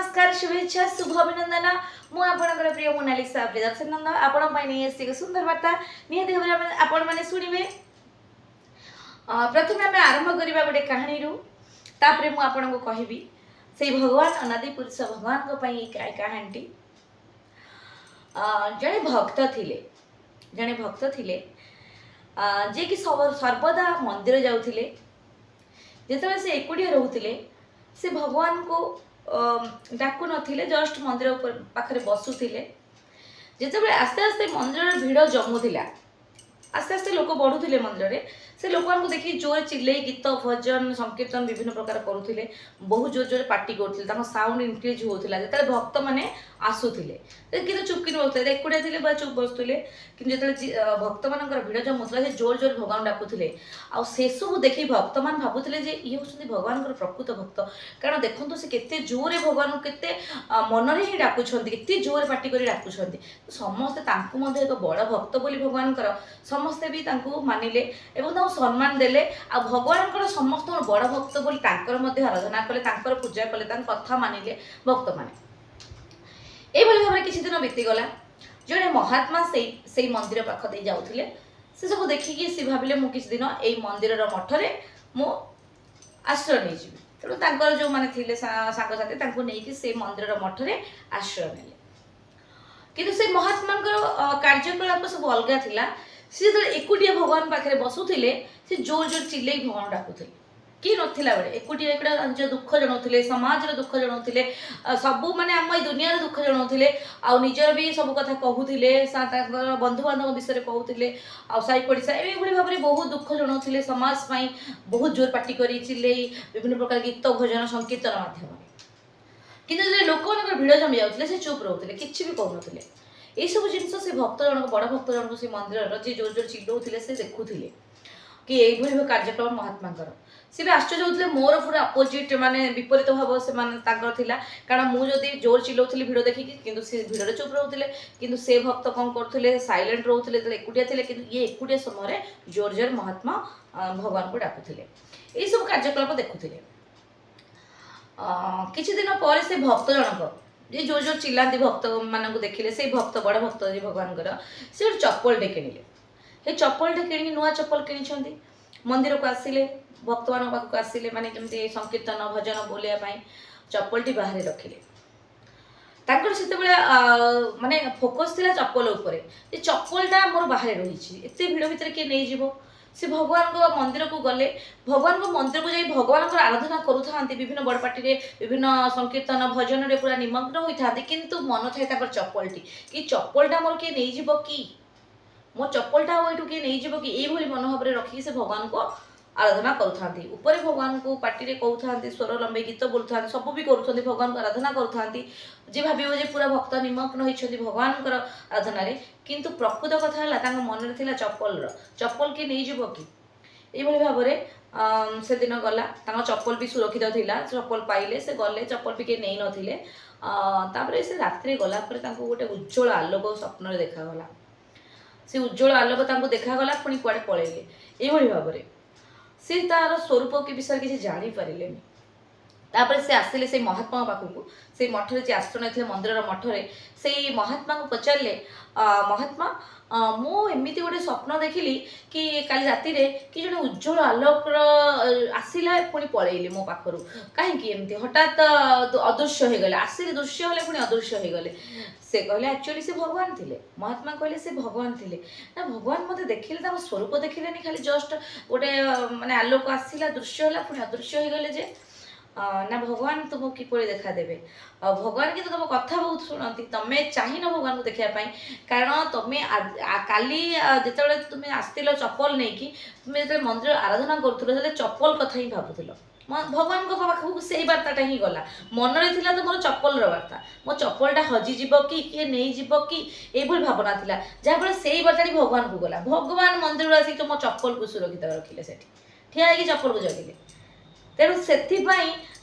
नमस्कार शुभेच्छा शुभ अभिनंदन मु आपणकर प्रिय मोनालिसा प्रियदर्शन नंद आपण नहीं एक सुंदर वार्ता निहत भाव आपण मैंने शुणे। प्रथम आम आरंभ करवा गोटे कहानी तापर मुझे कहबी से भगवान अनादि पुरुष भगवान कहानी। जड़े भक्त थिले जे कि सर्वदा मंदिर जाउथिले जिते से एकुटिया रोते से भगवान को डाकु नथिले जस्ट मंदिर पाखरे बसुथिले। जिते आस्ते आस्ते मंदिर भिड़ जमुला आस्ते आस्ते लोक बढ़ुले मंदिर में से लोक देखिए जोर चिल्ले गीत भजन संकीर्तन विभिन्न प्रकार करुले बहुत जोर जोर पार्टी करुले साउंड इनक्रीज होता जो भक्त मैंने आसुले कि चुपकी बसुले एकुटिया थे बा चुप बसुले कि जो भक्त मान भिड़ जमुला से जोर जोर भगवान डाकुले आ से सब देखिए भक्त मान भावुले ये हूँ भगवान प्रकृत भक्त कारण देखो से केते जोरे भगवान के मन में ही डाकुंट के जोरे पार्टी कर डाकुंट समस्ते एक बड़ भक्त बोली भगवान समस्ते भी मानिले सम्मान देले आ भगवान समस्त बड़ भक्त बोली आराधना कले पूजा कले कथा मानिले भक्त माने। यही भाव में किसी दिन बीतीगला जड़े महात्मा से मंदिर पाख दे जाऊे से सब देखिकी सी भाविले मु किसी दिन यही मंदिर मठरे मु आश्रय नहीं जी तेणु जो मैंने थे सांगसाथी नहीं से मंदिर मठरे आश्रय ने कि से महात्मा कार्यकलाप सब अलग थिला। सी जो एकुटिया भगवान पाखे बसुले से जोर जोर चिल्ले भगवान डाकुले किए नाला बेले एकुटिया एक दुख जनाऊे समाज दुख जनाऊे सबू माने आम दुनिया दुख जनाऊे आजर भी सब कथा कहते बंधु बांधव विषय कहते साई पड़िशा ये भाव में बहुत दुख जनाऊे समाज बहुत जोर पार्टी कर चिल्ले विभिन्न प्रकार गीत भजन संकीर्तन मध्यम कि लोक मान भिड़ जमी जाते से चुप रोते कि भी कहते यही सब जिन से भक्त जनक बड़ भक्त जनक से मंदिर जी जोर जोर चिल्लाऊे से देखुले कि यही कार्यक्रम महात्मा सी भी आश्चर्य होते मोर पूरा अपोजिट माने विपरीत भाव से कारण मुझे जोर चिल्लाऊली भिड़ देखिकी सी भिड़े चुप रोते कि से भक्त कौन करते साइलेंट रोते एकुटिया थे कि ये एकुटिया समय जोर जोर महात्मा भगवान को डाकुले यही सब कार्यकलाप देखुले। किछि दिन पर से भक्त जनक ये जोर जोर चिल्लाती भक्त मान देखिले से भक्त बड़ भक्त जी भगवान से गोटे चप्पल किଣିले ये चप्पल कि नुआ चप्पल कि मंदिर को आसिले भक्त मान पाक आसिले माने जमती संकीर्तन भजन बोलिया चप्पल बाहर रखिले से माने फोकस थिला चप्पल उपरे ये चप्पलटा मोर बाहर रही एत भिड़ भितर किए नहीं जीवो से भगवान को मंदिर को गले भगवान को मंदिर को जाई भगवान को आराधना करूँ विभिन्न बड़ पार्टी विभिन्न संकीर्तन भजन रे पूरा निमग्न होता किंतु मन थाए चप्पलटी कि चप्पलटा मोर किए नहीं जीव कि मो चप्पलटा ये किए नहीं जीव कि यही मनोभाव में रखिकी से भगवान को आराधना करूँ ऊपर भगवान को पार्टी कहते स्वर लंबे गीत बोलता सब भी कर भगवान को आराधना करूँ जी भाव पूरा भक्त निमग्न होती भगवान आराधना किंतु प्रकृत कथा मन में चप्पल किए नहीं जीव कि यही भाव में से दिन गला चप्पल भी सुरक्षित था चप्पल पाइले से गले चप्पल भी किए नहीं नथिले से रात्रि गला गोटे उज्ज्वल आलोक स्वप्न देखागला से उज्ज्वल आलोक देखागला पुणी कुआड़े पलैले यही भाव में सी तार स्वरूप के विषय किसी जापारे तापर से आसिले से महात्मा पाखक से मठरे जे आश्रय थे मंदिर मठरे से महात्मा को पचारे महात्मा मुझे गोटे स्वप्न देखिली कि काली राति कि जो उज्ज्वल आलोक आसला पुणी पलैले मो पाखर कहीं एमती हठात अदृश्य हो गले आसिले दृश्य हेले पुणी अदृश्य हो गले से कहले एक्चुअली से भगवान थे महात्मा कहले से भगवान थे ना भगवान मत देखिले स्वरूप देखिले खाली जस्ट गोटे माने आलोक आसला दृश्य है पुणी अदृश्य हो गले जे ना भगवान तुमको किपरि देखा देवे भगवान कि तुम कथा बहुत शुणती तुम्हें चाहिए भगवान को देखापी कारण तुम्हें काली जिते तुम्हें आसतिल चप्पल नहीं कि तुम्हें जो मंदिर आराधना करुल चप्पल कथा ही भावुल भगवान को पाखक से बार्ताटा ही गला मन में था तो मोर चप्पल बार्ता मो चप्पलटा हजिज कि किए नहीं जीव कि यही भावना था जहाँफल से बार्ताटी भगवान को गला भगवान मंदिर आसिक मो चप्पल को सुरक्षित रखिले से ठिया चप्पल को जगिले तेणु से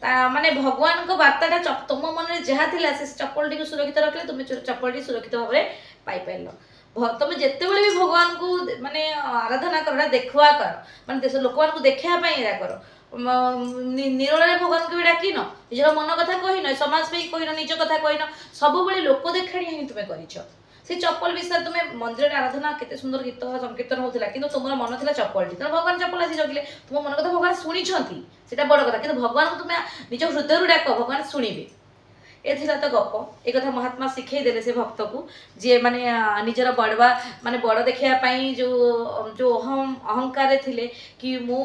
माने भगवान को बार्ताटा तुम मन में जहाँ थी से चप्पल को सुरक्षित रखले तुम्हें चप्पल सुरक्षित भाव में पाइल तुम जिते बड़े भी भगवान को माने आराधना कर देखवा कर माने लोक मान को देखापी कर ନିରୋଳରେ ଭଗବାନଙ୍କୁ ବି ଡାକିନ, ନିଜର ମନ କଥା କହିନ, ସମାଜ ପାଇଁ କହିନ, ନିଜ କଥା କହିନ, ସବୁବେଳେ ଲୋକ ଦେଖାଣିଆ ହିଁ ତୁମେ କରିଛ। ସେ ଚପଲ ବିଷୟରେ ତୁମେ ମନ୍ଦିରରେ ଆରାଧନା କେତେ ସୁନ୍ଦର ଗୀତ ସଂକୀର୍ତ୍ତନ ହଉଥିଲା, କିନ୍ତୁ ତୁମର ମନ ଥିଲା ଚପଲଟି, ତେଣୁ ଭଗବାନ ଚପଲ ଆସି ଜଗିଲେ। ତୁମ ମନ କଥା ଭଗବାନ ଶୁଣିଛନ୍ତି, ସେଟା ବଡ କଥା, କିନ୍ତୁ ଭଗବାନଙ୍କୁ ତୁମେ ନିଜ ହୃଦୟରୁ ଡାକ, ଭଗବାନ ଶୁଣିବେ। ଏ ଥିଲା ତ ଗପ। ଏ କଥା ମହାତ୍ମା ଶିଖେଇ ଦେଲେ ସେ ଭକ୍ତକୁ, ଯିଏ ମାନେ ନିଜର ବଡ଼ବା ମାନେ ବଡ଼ ଦେଖିବା ପାଇଁ ଯୋଉ ଅହଙ୍କାରରେ ଥିଲେ କି ମୁଁ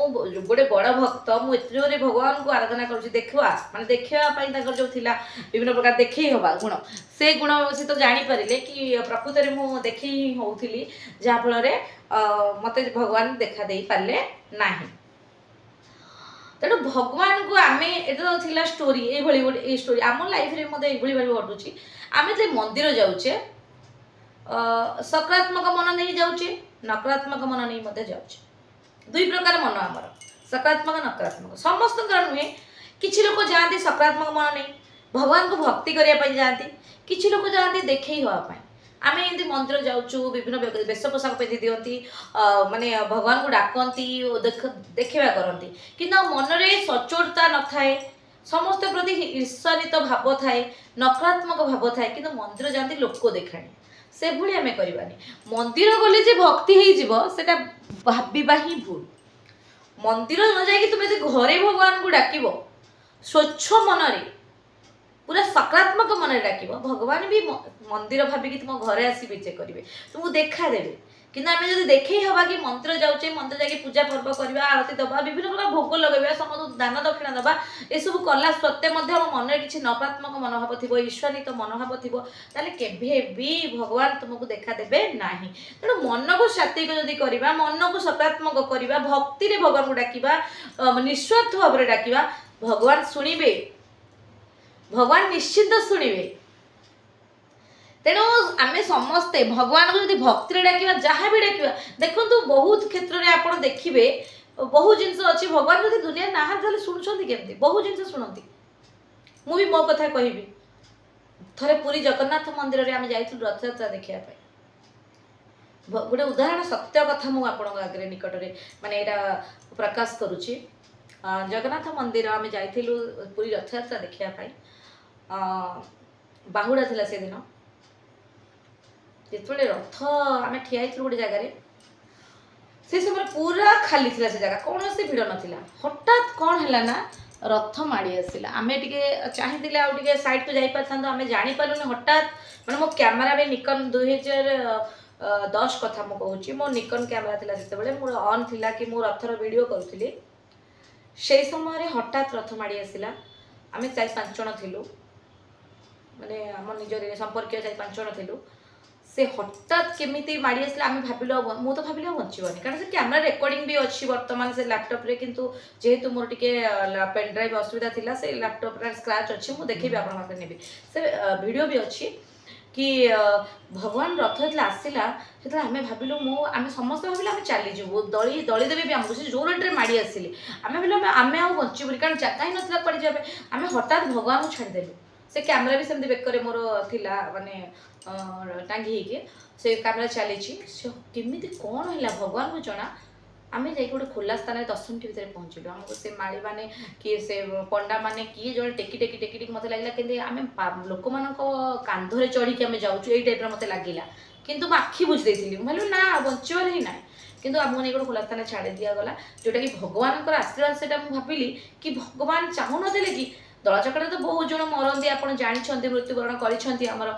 ଗୋଟେ ବଡ଼ ଭକ୍ତ, ମୁଁ ଏତେ ଜୋରେ ଭଗବାନଙ୍କୁ ଆରାଧନା କରୁଛି, ଦେଖିବା ପାଇଁ ତାଙ୍କର ଯୋଉ ଥିଲା ବିଭିନ୍ନ ପ୍ରକାର ଦେଖେଇ ହବା ଗୁଣ, ସେ ଗୁଣ ସେ ତ ଜାଣିପାରିଲେ କି ପ୍ରକୃତରେ ମୁଁ ଦେଖେଇ ହଉଥିଲି, ଯାହାଫଳରେ ମତେ ଭଗବାନ ଦେଖା ଦେଇ ପାରିଲେ ନାହିଁ। ତେଣୁ ଭଗବାନଙ୍କୁ ଆମେ, ଏଟା ଥିଲା ଷ୍ଟୋରି, ଏଇଭଳି ଗୋଟେ ଏଇ ଷ୍ଟୋରି ଆମ ଲାଇଫରେ ମଧ୍ୟ ଏଇଭଳି ଭାବେ ଘଟୁଛି। ଆମେ ଯେ ମନ୍ଦିର ଯାଉଛେ, ସକାରାତ୍ମକ ମନ ନେଇ ଯାଉଛେ, ନକାରାତ୍ମକ ମନ ନେଇ ମଧ୍ୟ ଯାଉଛେ। ଦୁଇ ପ୍ରକାର ମନ ଆମର, ସକାରାତ୍ମକ ନକାରାତ୍ମକ। ସମସ୍ତଙ୍କର ନୁହେଁ, କିଛି ଲୋକ ଯାଆନ୍ତି ସକାରାତ୍ମକ ମନ ନେଇ ଭଗବାନଙ୍କୁ ଭକ୍ତି କରିବା ପାଇଁ ଯାଆନ୍ତି, କିଛି ଲୋକ ଯାଆନ୍ତି ଦେଖେଇ ହେବା ପାଇଁ। ଆମେ ଏମିତି ମନ୍ଦିର ଯାଉଛୁ, ବିଭିନ୍ନ ବେଶ ପୋଷାକ ପିନ୍ଧି ଦିଅନ୍ତି, ମାନେ ଭଗବାନଙ୍କୁ ଡାକନ୍ତି ଓ ଦେଖେଇବା କରନ୍ତି, କିନ୍ତୁ ମନରେ ସଚ୍ଚୋଟତା ନଥାଏ, ସମସ୍ତ ପ୍ରତି ଈର୍ଷାନ୍ୱିତ ଭାବ ଥାଏ, ନକାରାତ୍ମକ ଭାବ ଥାଏ, କିନ୍ତୁ ମନ୍ଦିର ଯାଆନ୍ତି ଲୋକ ଦେଖାଣି। ସେଭଳି ଆମେ କରିବାନି। ମନ୍ଦିର ଗଲେ ଯେ ଭକ୍ତି ହେଇଯିବ ସେଟା ଭାବିବା ହିଁ ଭୁଲ। ମନ୍ଦିର ନ ଯାଇକି ତୁମେ ଯଦି ଘରେ ଭଗବାନଙ୍କୁ ଡାକିବ ସ୍ୱଚ୍ଛ ମନରେ, ପୁରା ସକାରାତ୍ମକ ମନରେ ଡାକିବ, ଭଗବାନ ବି ମନ୍ଦିର ଭାବିକି ତୁମ ଘରେ ଆସି ବିଜେ କରିବେ, ତୁମକୁ ଦେଖାଦେବେ। କିନ୍ତୁ ଆମେ ଯଦି ଦେଖେଇ ହବା କି ମନ୍ଦିର ଯାଉଛେ, ମନ୍ଦିର ଯାଇକି ପୂଜା ପର୍ବ କରିବା, ଆଳତି ଦେବା, ବିଭିନ୍ନ ପ୍ରକାର ଭୋଗ ଲଗାଇବା, ସମସ୍ତଙ୍କୁ ଦାନ ଦକ୍ଷିଣା ଦେବା, ଏସବୁ କଲା ସତ୍ତ୍ୱେ ମଧ୍ୟ ଆମ ମନରେ କିଛି ନକାରାତ୍ମକ ମନୋଭାବ ଥିବ, ଈର୍ଷାନ୍ୱିତ ମନୋଭାବ ଥିବ, ତାହେଲେ କେବେ ବି ଭଗବାନ ତୁମକୁ ଦେଖାଦେବେ ନାହିଁ। ତେଣୁ ମନକୁ ସାତ୍ୱିକ ଯଦି କରିବା, ମନକୁ ସକାରାତ୍ମକ କରିବା, ଭକ୍ତିରେ ଭଗବାନଙ୍କୁ ଡାକିବା, ନିଃସ୍ୱାର୍ଥ ଭାବରେ ଡାକିବା, ଭଗବାନ ଶୁଣିବେ, ଭଗବାନ ନିଶ୍ଚିନ୍ତ ଶୁଣିବେ। ତେଣୁ ଆମେ ସମସ୍ତେ ଭଗବାନଙ୍କୁ ଯଦି ଭକ୍ତିରେ ଡାକିବା, ଯାହା ବି ଡାକିବା, ଦେଖନ୍ତୁ ବହୁତ କ୍ଷେତ୍ରରେ ଆପଣ ଦେଖିବେ ବହୁ ଜିନିଷ ଅଛି, ଭଗବାନ ଯଦି ଦୁନିଆରେ ନାହାନ୍ତି ତାହେଲେ ଶୁଣୁଛନ୍ତି କେମିତି? ବହୁ ଜିନିଷ ଶୁଣନ୍ତି। ମୁଁ ବି ମୋ କଥା କହିବି, ଥରେ ପୁରୀ ଜଗନ୍ନାଥ ମନ୍ଦିରରେ ଆମେ ଯାଇଥିଲୁ ରଥଯାତ୍ରା ଦେଖିବା ପାଇଁ। ଗୋଟେ ଉଦାହରଣ ସତ୍ୟ କଥା ମୁଁ ଆପଣଙ୍କ ଆଗରେ ନିକଟରେ ମାନେ ଏଇଟା ପ୍ରକାଶ କରୁଛି। ଜଗନ୍ନାଥ ମନ୍ଦିର ଆମେ ଯାଇଥିଲୁ ପୁରୀ ରଥଯାତ୍ରା ଦେଖିବା ପାଇଁ। ବାହୁଡ଼ା ଥିଲା ସେଦିନ। ଯେତେବେଳେ ରଥ ଆମେ ଠିଆ ହେଇଥିଲୁ ଗୋଟେ ଜାଗାରେ, ସେ ସମୟରେ ପୁରା ଖାଲି ଥିଲା ସେ ଜାଗା, କୌଣସି ଭିଡ଼ ନଥିଲା। ହଠାତ୍ କ'ଣ ହେଲା ନା ରଥ ମାଡ଼ି ଆସିଲା। ଆମେ ଟିକେ ଚାହିଁଥିଲେ ଆଉ ଟିକେ ସାଇଡ୍କୁ ଯାଇପାରିଥାନ୍ତୁ, ଆମେ ଜାଣିପାରିଲୁନି। ହଠାତ୍ ମାନେ ମୋ କ୍ୟାମେରା ବି ନିକନ 2010 କଥା ମୁଁ କହୁଛି, ମୋ ନିକନ କ୍ୟାମେରା ଥିଲା ସେତେବେଳେ, ମୋର ଅନ୍ ଥିଲା କି ମୁଁ ରଥର ଭିଡ଼ିଓ କରୁଥିଲି। ସେଇ ସମୟରେ ହଠାତ୍ ରଥ ମାଡ଼ି ଆସିଲା। ଆମେ 4-5 ଜଣ ଥିଲୁ, ମାନେ ଆମ ନିଜର ସମ୍ପର୍କୀୟ 4-5 ଜଣ ଥିଲୁ। ସେ ହଠାତ୍ କେମିତି ମାଡ଼ି ଆସିଲା, ଆମେ ଭାବିଲୁ, ମୁଁ ତ ଭାବିଲି ଆଉ ବଞ୍ଚିବନି, କାରଣ ସେ କ୍ୟାମେରା ରେକର୍ଡିଂ ବି ଅଛି ବର୍ତ୍ତମାନ ସେ ଲ୍ୟାପଟପ୍ରେ। କିନ୍ତୁ ଯେହେତୁ ମୋର ଟିକେ ପେନ୍ ଡ୍ରାଇଭ୍ ଅସୁବିଧା ଥିଲା, ସେ ଲ୍ୟାପଟପ୍ରେ ସ୍କ୍ରାଚ୍ ଅଛି, ମୁଁ ଦେଖେଇବି ଆପଣଙ୍କ ପାଖରେ ନେବି, ସେ ଭିଡ଼ିଓ ବି ଅଛି କି ଭଗବାନ ରଥ ଯେତେବେଳେ ଆସିଲା, ସେତେବେଳେ ଆମେ ଭାବିଲୁ, ଆମେ ସମସ୍ତେ ଭାବିଲୁ ଆମେ ଚାଲିଯିବୁ, ଦଳିଦେବେ ବି ଆମକୁ। ସେ ଯୋଉ ରେଟ୍ରେ ମାଡ଼ି ଆସିଲେ ଆମେ ଭାବିଲୁ ଆମେ ଆଉ ବଞ୍ଚିବୁନି, କାରଣ ଜାଗା ହିଁ ନଥିଲା କୁଆଡ଼େ ଯିବା ପାଇଁ। ଆମେ ହଠାତ୍ ଭଗବାନଙ୍କୁ ଛାଡ଼ିଦେଲୁ। ସେ କ୍ୟାମେରା ବି ସେମିତି ବେକରେ ମୋର ଥିଲା, ମାନେ ଟାଙ୍ଗି ହେଇକି ସେ କ୍ୟାମେରା ଚାଲିଛି। ସେ କେମିତି କ'ଣ ହେଲା ଭଗବାନଙ୍କୁ ଜଣା। ଆମେ ଯାଇକି ଗୋଟେ ଖୋଲା ସ୍ଥାନରେ 10 ମିନିଟ୍ ଭିତରେ ପହଞ୍ଚିଲୁ। ଆମକୁ ସେ ମାଳିମାନେ କିଏ ସେ ପଣ୍ଡାମାନେ କିଏ ଜଣେ ଟେକି ଟେକି ମୋତେ ଲାଗିଲା କେମିତି ଆମେ ଲୋକମାନଙ୍କ କାନ୍ଧରେ ଚଢ଼ିକି ଆମେ ଯାଉଛୁ, ଏଇ ଟାଇପ୍ର ମୋତେ ଲାଗିଲା। କିନ୍ତୁ ମୁଁ ଆଖି ବୁଝି ଦେଇଥିଲି, ମୁଁ ଭାବିଲି ନା ବଞ୍ଚିବାର ହିଁ ନାହିଁ। କିନ୍ତୁ ଆମକୁ ନେଇ ଗୋଟେ ଖୋଲା ସ୍ଥାନରେ ଛାଡ଼ି ଦିଆଗଲା, ଯେଉଁଟାକି ଭଗବାନଙ୍କର ଆଶୀର୍ବାଦ। ସେଇଟା ମୁଁ ଭାବିଲି କି ଭଗବାନ ଚାହୁଁନଥିଲେ କି ଦଳାଚକଟା ତ ବହୁତ ଜଣ ମରନ୍ତି, ଆପଣ ଜାଣିଛନ୍ତି, ମୃତ୍ୟୁବରଣ କରିଛନ୍ତି ଆମର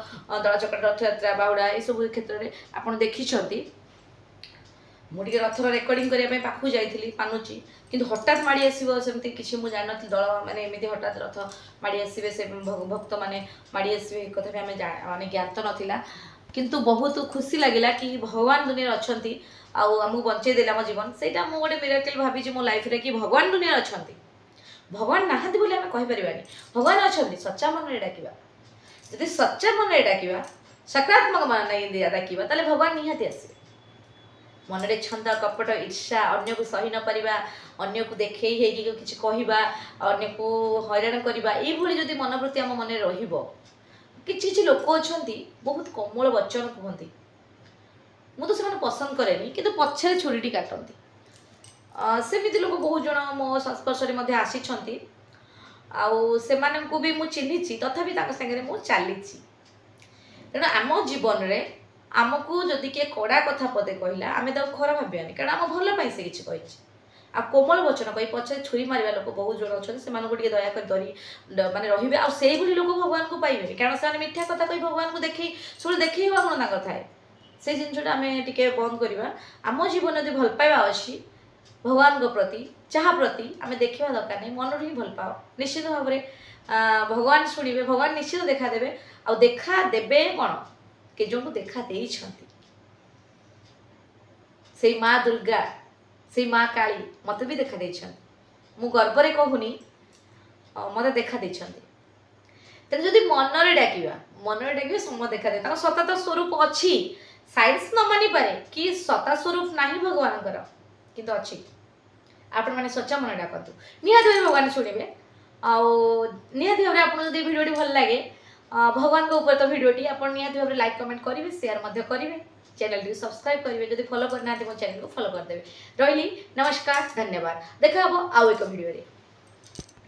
ଦଳାଚକଟା, ରଥଯାତ୍ରା, ବାହୁଡ଼ା, ଏସବୁ କ୍ଷେତ୍ରରେ ଆପଣ ଦେଖିଛନ୍ତି। ମୁଁ ଟିକେ ରଥର ରେକର୍ଡିଂ କରିବା ପାଇଁ ପାଖକୁ ଯାଇଥିଲି ମାନୁଛି, କିନ୍ତୁ ହଠାତ୍ ମାଡ଼ି ଆସିବ ସେମିତି କିଛି ମୁଁ ଜାଣିନଥିଲି। ଦଳ ମାନେ ଏମିତି ହଠାତ୍ ରଥ ମାଡ଼ି ଆସିବେ, ସେ ଭକ୍ତମାନେ ମାଡ଼ି ଆସିବେ, ଏ କଥା ବି ଆମେ ମାନେ ଜ୍ଞାତ ନଥିଲା। କିନ୍ତୁ ବହୁତ ଖୁସି ଲାଗିଲା କି ଭଗବାନ ଦୁନିଆରେ ଅଛନ୍ତି ଆଉ ଆମକୁ ବଞ୍ଚେଇ ଦେଲେ ଆମ ଜୀବନ। ସେଇଟା ମୁଁ ଗୋଟେ ମିରାକଲ୍ ଭାବିଛି ମୋ ଲାଇଫରେ କି ଭଗବାନ ଦୁନିଆରେ ଅଛନ୍ତି। ଭଗବାନ ନାହାନ୍ତି ବୋଲି ଆମେ କହିପାରିବାନି, ଭଗବାନ ଅଛନ୍ତି। ସଚ୍ଚା ମନରେ ଡାକିବା, ଯଦି ସଚ୍ଚା ମନରେ ଡାକିବା, ସକାରାତ୍ମକ ମନରେ ଡାକିବା, ତାହେଲେ ଭଗବାନ ନିହାତି ଆସିବେ। ମନରେ ଛନ୍ଦ, କପଟ, ଈର୍ଷା, ଅନ୍ୟକୁ ସହି ନ ପାରିବା, ଅନ୍ୟକୁ ଦେଖେଇ ହେଇକି କିଛି କହିବା, ଅନ୍ୟକୁ ହଇରାଣ କରିବା, ଏଇଭଳି ଯଦି ମନୋବୃତ୍ତି ଆମ ମନରେ ରହିବ। କିଛି କିଛି ଲୋକ ଅଛନ୍ତି ବହୁତ କୋମଳ ବଚନ କୁହନ୍ତି, ମୁଁ ତ ସେମାନେ ପସନ୍ଦ କରେନି, କିନ୍ତୁ ପଛରେ ଛୁରୀଟି କାଟନ୍ତି। ସେମିତି ଲୋକ ବହୁତ ଜଣ ମୋ ସଂସ୍ପର୍ଶରେ ମଧ୍ୟ ଆସିଛନ୍ତି ଆଉ ସେମାନଙ୍କୁ ବି ମୁଁ ଚିହ୍ନିଛି ତଥାପି ତାଙ୍କ ସାଙ୍ଗରେ ମୁଁ ଚାଲିଛି। ତେଣୁ ଆମ ଜୀବନରେ ଆମକୁ ଯଦି କିଏ କଡ଼ା କଥା ପଦେ କହିଲା ଆମେ ତାକୁ ଖରାପ ଭାବିବାନି, କାରଣ ଆମ ଭଲ ପାଇଁ ସେ କିଛି କହିଛି। ଆଉ କୋମଳ ବଚନ କହି ପଛରେ ଛୁରୀ ମାରିବା ଲୋକ ବହୁତ ଜଣ ଅଛନ୍ତି, ସେମାନଙ୍କୁ ଟିକେ ଦୟାକରି ମାନେ ରହିବେ। ଆଉ ସେଇଭଳି ଲୋକ ଭଗବାନଙ୍କୁ ପାଇବେନି, କାରଣ ସେମାନେ ମିଠା କଥା କହି ଭଗବାନଙ୍କୁ ଦେଖେଇବା ଗୁଣ ତାଙ୍କର ଥାଏ। ସେଇ ଜିନିଷଟା ଆମେ ଟିକେ ବନ୍ଦ କରିବା। ଆମ ଜୀବନରେ ଯଦି ଭଲ ପାଇବା ଅଛି ଭଗବାନଙ୍କ ପ୍ରତି, ଯାହା ପ୍ରତି ଆମେ ଦେଖିବା ଦରକାର ନାହିଁ, ମନରୁ ହିଁ ଭଲ ପାଅ। ନିଶ୍ଚିତ ଭାବରେ ଭଗବାନ ଶୁଣିବେ, ଭଗବାନ ନିଶ୍ଚିତ ଦେଖା ଦେବେ। ଆଉ ଦେଖା ଦେବେ କ'ଣ, କେ ଜଣଙ୍କୁ ଦେଖା ଦେଇଛନ୍ତି। ସେଇ ମା ଦୁର୍ଗା, ସେଇ ମା କାଳୀ ମୋତେ ବି ଦେଖା ଦେଇଛନ୍ତି। ମୁଁ ଗର୍ବରେ କହୁନି, ମୋତେ ଦେଖା ଦେଇଛନ୍ତି। ତେଣୁ ଯଦି ମନରେ ଡାକିବା ସମୟ ଦେଖାଦେବେ। ତାଙ୍କ ସତତା ସ୍ୱରୂପ ଅଛି। ସାଇନ୍ସ ନ ମାନିପାରେ କି ସତା ସ୍ୱରୂପ ନାହିଁ ଭଗବାନଙ୍କର, କିନ୍ତୁ ଅଛି। ଆପଣମାନେ ସଚ୍ଚା ମନେ ଡାକନ୍ତୁ, ନିହାତି ଭାବେ ଭଗବାନ ଶୁଣିବେ। ଆଉ ନିହାତି ଭାବରେ ଆପଣଙ୍କୁ ଯଦି ଭିଡ଼ିଓଟି ଭଲ ଲାଗେ, ଭଗବାନଙ୍କ ଉପରେ ତ ଭିଡ଼ିଓଟି, ଆପଣ ନିହାତି ଭାବରେ ଲାଇକ୍ କମେଣ୍ଟ କରିବେ, ସେୟାର ମଧ୍ୟ କରିବେ, ଚ୍ୟାନେଲଟିକୁ ସବସ୍କ୍ରାଇବ୍ କରିବେ। ଯଦି ଫଲୋ କରିନାହାନ୍ତି ମୋ ଚ୍ୟାନେଲକୁ ଫଲୋ କରିଦେବେ। ରହିଲି, ନମସ୍କାର, ଧନ୍ୟବାଦ। ଦେଖା ହେବ ଆଉ ଏକ ଭିଡ଼ିଓରେ।